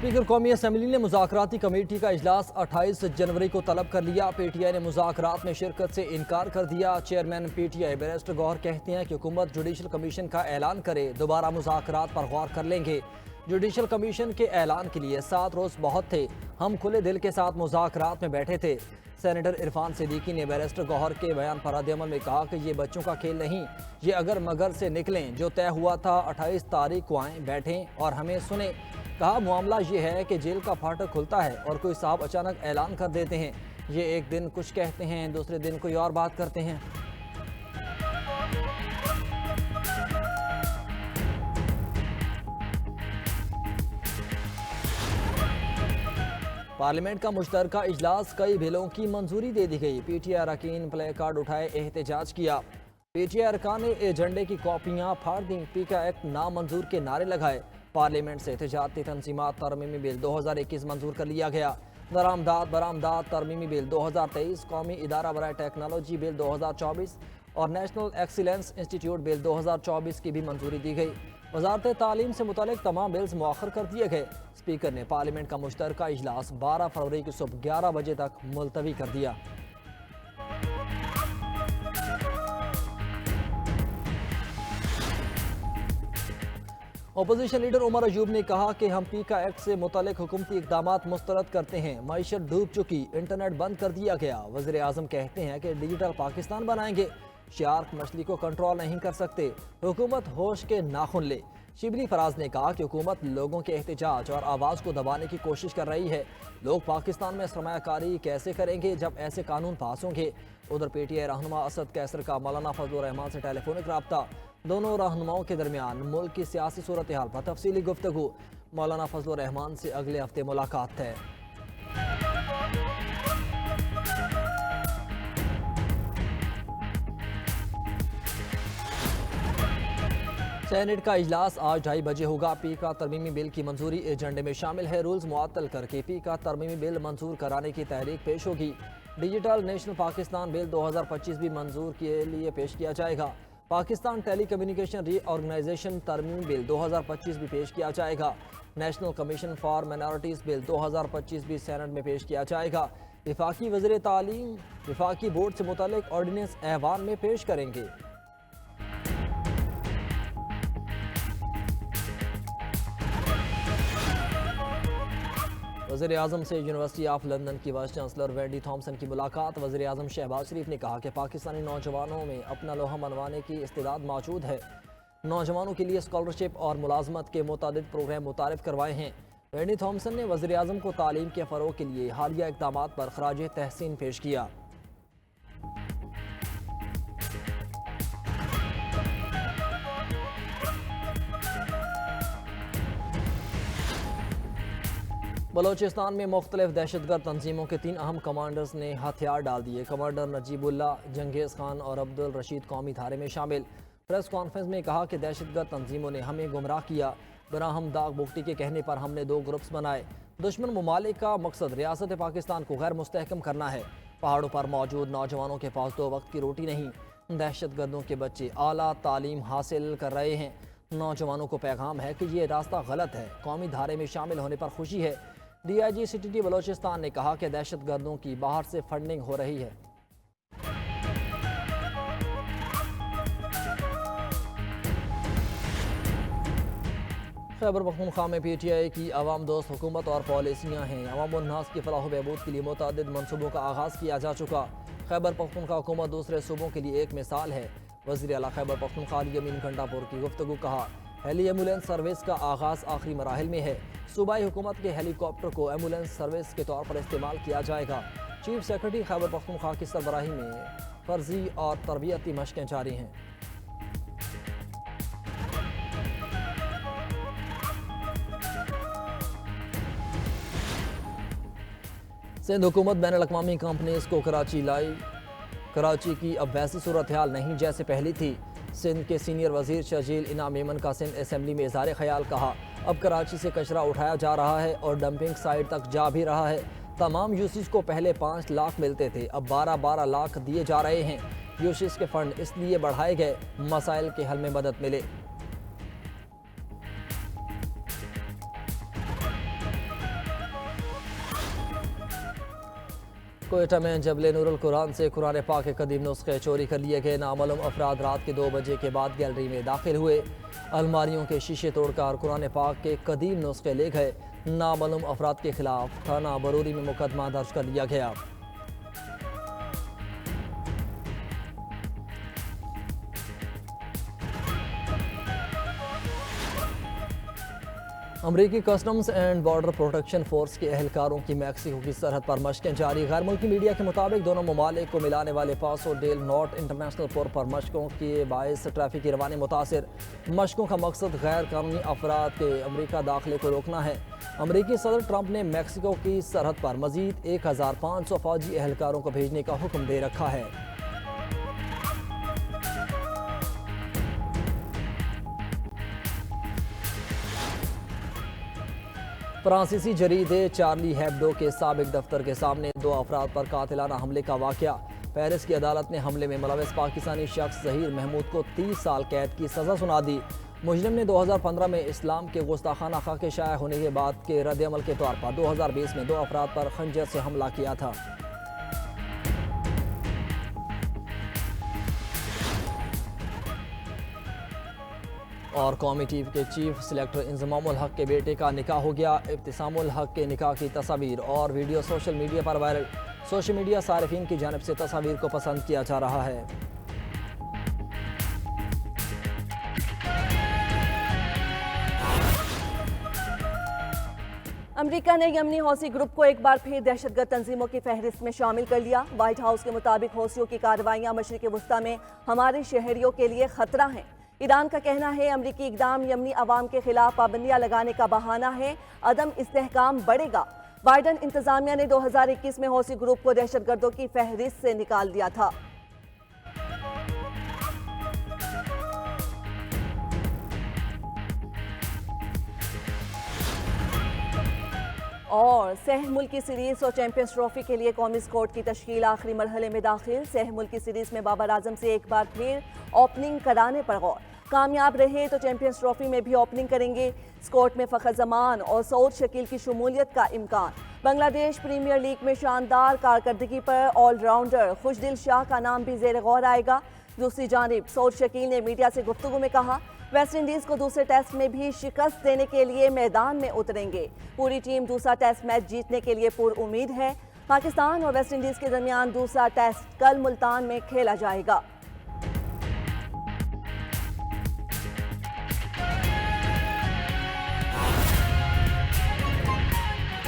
Speaker कौमी assembly ने मुज़ाकराती committee का इजलास 28 जनवरी को तलब कर लिया। PTI ने मुज़ाकरात में शिरकत से इनकार कर दिया। चेयरमैन PTI बैरिस्टर गौहर कहते हैं कि हुकूमत जुडिशल कमीशन का ऐलान करे, दोबारा मुज़ाकरात पर गौर कर लेंगे। जुडिशल कमीशन के ऐलान के लिए 7 रोज़ बहुत थे, हम खुले दिल के साथ मुज़ाकरात में बैठे थे। सेनेटर इरफान सिद्दीकी ने बैरिस्टर गौहर के बयान पर रद्द-ए-अमल में कहा कि ये बच्चों का खेल नहीं, ये अगर मगर से निकलें, जो तय हुआ था 28 तारीख को आएँ, बैठें और हमें सुने। कहा मामला ये है कि जेल का फाटक खुलता है और कोई साहब अचानक ऐलान कर देते हैं, ये एक दिन कुछ कहते हैं, दूसरे दिन कोई और बात करते हैं। पार्लियामेंट का मुश्तरका इजलास, कई बिलों की मंजूरी दे दी गई। PTI अरकान प्ले कार्ड उठाए, एहतजाज किया। PTI अरकान ने एजेंडे की कॉपियां फाड़ दी, पीका एक्ट नामंजूर के नारे लगाए। पार्लियामेंट से एहतजाजी तंजीमात तरमीमी बिल 2021 मंजूर कर लिया गया। दरामदाद बरामदाद तरमीमी बिल 2023, कौमी इदारा बराए टेक्नोलॉजी बिल 2024 और नेशनल एक्सीलेंस इंस्टीट्यूट बिल 2024 की भी मंजूरी दी गई। वजारत तालीम से मुतालिक तमाम बिल्स मुअख्खर कर दिए गए। स्पीकर ने पार्लियामेंट का मुश्तरका इजलास 12 फरवरी की सुबह 11 बजे तक मुलतवी कर दिया। अपोजिशन लीडर उमर अयूब ने कहा कि हम पीका एक्ट से मुतालिक हुकूमती इक़दामात मुस्तरद करते हैं। मईशत डूब चुकी, इंटरनेट बंद कर दिया गया। वज़ीर आज़म कहते हैं कि डिजिटल पाकिस्तान बनाएंगे। शार्क मछली को कंट्रोल नहीं कर सकते, हुकूमत होश के नाखुन ले। शिबली फराज ने कहा कि हुकूमत लोगों के एहतजाज और आवाज़ को दबाने की कोशिश कर रही है। लोग पाकिस्तान में सरमायाकारी कैसे करेंगे जब ऐसे कानून पास होंगे। उधर PTI रहनुमा असद कैसर का मौलाना फजलुर रहमान से टेलीफोनिक रब्ता, दोनों रहनुमाओं के दरमियान मुल्क की सियासी सूरत हाल पर तफसीली गुफ्तगू। मौलाना फजलुर रहमान से अगले हफ्ते मुलाकात है। सेनेट का इजलास आज 2:30 बजे होगा। पीका तरमीमी बिल की मंजूरी एजेंडे में शामिल है। रूल्स मुअत्तल करके पीका तरमीमी बिल मंजूर कराने की तहरीक पेश होगी। डिजिटल नेशनल पाकिस्तान बिल 2025 भी मंजूर के लिए पेश किया जाएगा। पाकिस्तान टेली कम्युनिकेशन रीऑर्गेनाइजेशन तरमीमी बिल 2025 भी पेश किया जाएगा। National commission for minorities bill 2025 भी सेनेट में पेश किया जाएगा। वफाकी वज़ीर तालीम वफाकी बोर्ड से मुतालिक ऑर्डिनेंस ऐवान में पेश करेंगे। वज़ीर आज़म से यूनिवर्सिटी ऑफ लंदन की वाइस चांसलर वेंडी थॉम्सन की मुलाकात। वज़ीर आज़म शहबाज शरीफ ने कहा कि पाकिस्तानी नौजवानों में अपना लोहा मनवाने की इस्तेदाद मौजूद है। नौजवानों के लिए स्कॉलरशिप और मुलाजमत के मुतादिद प्रोग्राम मुतारिफ करवाए हैं। वेंडी थॉम्सन ने वज़ीर आज़म को तालीम के फ़रोग़ के लिए हालिया इक़दामात पर ख़राज तहसीन पेश किया। बलोचिस्तान में मुख्तलिफ दहशतगर्द तंजीमों के 3 अहम कमांडर्स ने हथियार डाल दिए। कमांडर नजीबुल्ला, जंगेज़ खान और अब्दुल रशीद कौमी धारे में शामिल। प्रेस कॉन्फ्रेंस में कहा कि दहशतगर्द तंजीमों ने हमें गुमराह किया। बिना हम दाग बुगटी के कहने पर हमने 2 ग्रुप्स बनाए। दुश्मन ममालिक का मकसद रियासत पाकिस्तान को गैर मुस्तहकम करना है। पहाड़ों पर मौजूद नौजवानों के पास 2 वक्त की रोटी नहीं। दहशतगर्दों के बच्चे आला तालीम हासिल कर रहे हैं। नौजवानों को पैगाम है कि ये रास्ता गलत है। कौमी धारे में शामिल होने पर खुशी है। DIG CTT बलोचिस्तान ने कहा कि दहशतगर्दों की बाहर से फंडिंग हो रही है। खैबर पख्तूनख्वा में PTI की अवाम दोस्त हुकूमत और पॉलिसियाँ हैं। अवाम उन्नास की फलाह बहबूद के लिए मुतअद्दिद मनसूबों का आगाज़ किया जा चुका। खैबर पख्तूनख्वा हुकूमत दूसरे सूबों के लिए एक मिसाल है। वज़ीर आला खैबर पख्तूनख्वा अली यमीन घंटापुर की गुफ्तगू। कहा हेली एम्बुलेंस सर्विस का आगाज़ आखिरी मराहिल में है। सूबाई हुकूमत के हेलीकॉप्टर को एम्बुलेंस सर्विस के तौर पर इस्तेमाल किया जाएगा। चीफ सेक्रेटरी खैबर पख्तूनख्वा की सरबराही में फर्जी और तरबियती मशकें जारी हैं। सिंध हुकूमत बैनुल-अक़वामी कंपनीज को कराची लाई। कराची की अब वैसी सूरत हाल नहीं जैसे पहली थी। सिंध के सीनियर वजीर शजील इनाम मेमन का सिंध असम्बली में इज़हार ख्याल। कहा अब कराची से कचरा उठाया जा रहा है और डंपिंग साइट तक जा भी रहा है। तमाम यूसीज को पहले 5 लाख मिलते थे, अब 12-12 लाख दिए जा रहे हैं। यूसीज के फंड इसलिए बढ़ाए गए मसाइल के हल में मदद मिले। کوئٹہ میں جبل نور القرآن سے قرآن پاک کے قدیم نسخے چوری کر لیے گئے۔ نامعلوم افراد رات کے 2 بجے کے بعد گیلری میں داخل ہوئے، الماریوں کے شیشے توڑ کر قرآن پاک کے قدیم نسخے لے گئے۔ نامعلوم افراد کے خلاف تھانہ بروری میں مقدمہ درج کر لیا گیا۔ امریکی customs and border protection force کے اہلکاروں کی میکسیکو کی سرحد پر مشقیں جاری۔ غیر ملکی میڈیا کے مطابق دونوں ممالک کو ملانے والے پاسو ڈیل نارٹ انٹرنیشنل پور پر مشقوں کے باعث ٹریفک کی روانی متاثر۔ مشقوں کا مقصد غیر قانونی افراد کے امریکہ داخلے کو روکنا ہے۔ امریکی صدر ٹرمپ نے میکسیکو کی سرحد پر مزید 1500 فوجی اہلکاروں کو بھیجنے کا حکم دے رکھا ہے۔ فرانسیسی جریدے چارلی ہیبڈو کے سابق دفتر کے سامنے 2 افراد پر قاتلانہ حملے کا واقعہ۔ پیرس کی عدالت نے حملے میں ملوث پاکستانی شخص ظہیر محمود کو 30 سال قید کی سزا سنا دی۔ مجرم نے 2015 میں اسلام کے گستاخانہ خاکے شائع ہونے کے بعد کے رد عمل کے طور پر 2020 میں 2 افراد پر خنجر سے حملہ کیا تھا۔ اور قومی ٹی وی کے چیف سلیکٹر انضمام الحق کے بیٹے کا نکاح ہو گیا۔ ابتسام الحق کے نکاح کی تصاویر اور ویڈیو سوشل میڈیا پر وائرل۔ سوشل میڈیا صارفین کی جانب سے تصاویر کو پسند کیا جا رہا ہے۔ امریکہ نے یمنی حوثی گروپ کو ایک بار پھر دہشت گرد تنظیموں کی فہرست میں شامل کر لیا۔ وائٹ ہاؤس کے مطابق حوثیوں کی کارروائیاں مشرق وسطیٰ میں ہمارے شہریوں کے لیے خطرہ ہیں۔ ایران کا کہنا ہے امریکی اقدام یمنی عوام کے خلاف پابندیاں لگانے کا بہانہ ہے، عدم استحکام بڑھے گا۔ بائیڈن انتظامیہ نے 2021 میں حوثی گروپ کو دہشت گردوں کی فہرست سے نکال دیا تھا۔ اور سہ ملکی سیریز اور چیمپئنز ٹرافی کے لیے قومی اسکواڈ کی تشکیل آخری مرحلے میں داخل۔ سہ ملکی سیریز میں بابر اعظم سے ایک بار پھر اوپننگ کرانے پر غور۔ کامیاب رہے تو چیمپئنز ٹرافی میں بھی اوپننگ کریں گے۔ اسکواڈ میں فخر زمان اور سعود شکیل کی شمولیت کا امکان۔ بنگلہ دیش پریمیئر لیگ میں شاندار کارکردگی پر آل راؤنڈر خوشدل شاہ کا نام بھی زیر غور آئے گا۔ دوسری جانب سعود شکیل نے میڈیا سے گفتگو میں کہا ویسٹ انڈیز کو دوسرے ٹیسٹ میں بھی شکست دینے کے لیے میدان میں اتریں گے۔ پوری ٹیم دوسرا ٹیسٹ میچ جیتنے کے لیے پر امید ہے۔ پاکستان اور ویسٹ انڈیز کے درمیان دوسرا ٹیسٹ کل ملتان میں کھیلا جائے گا۔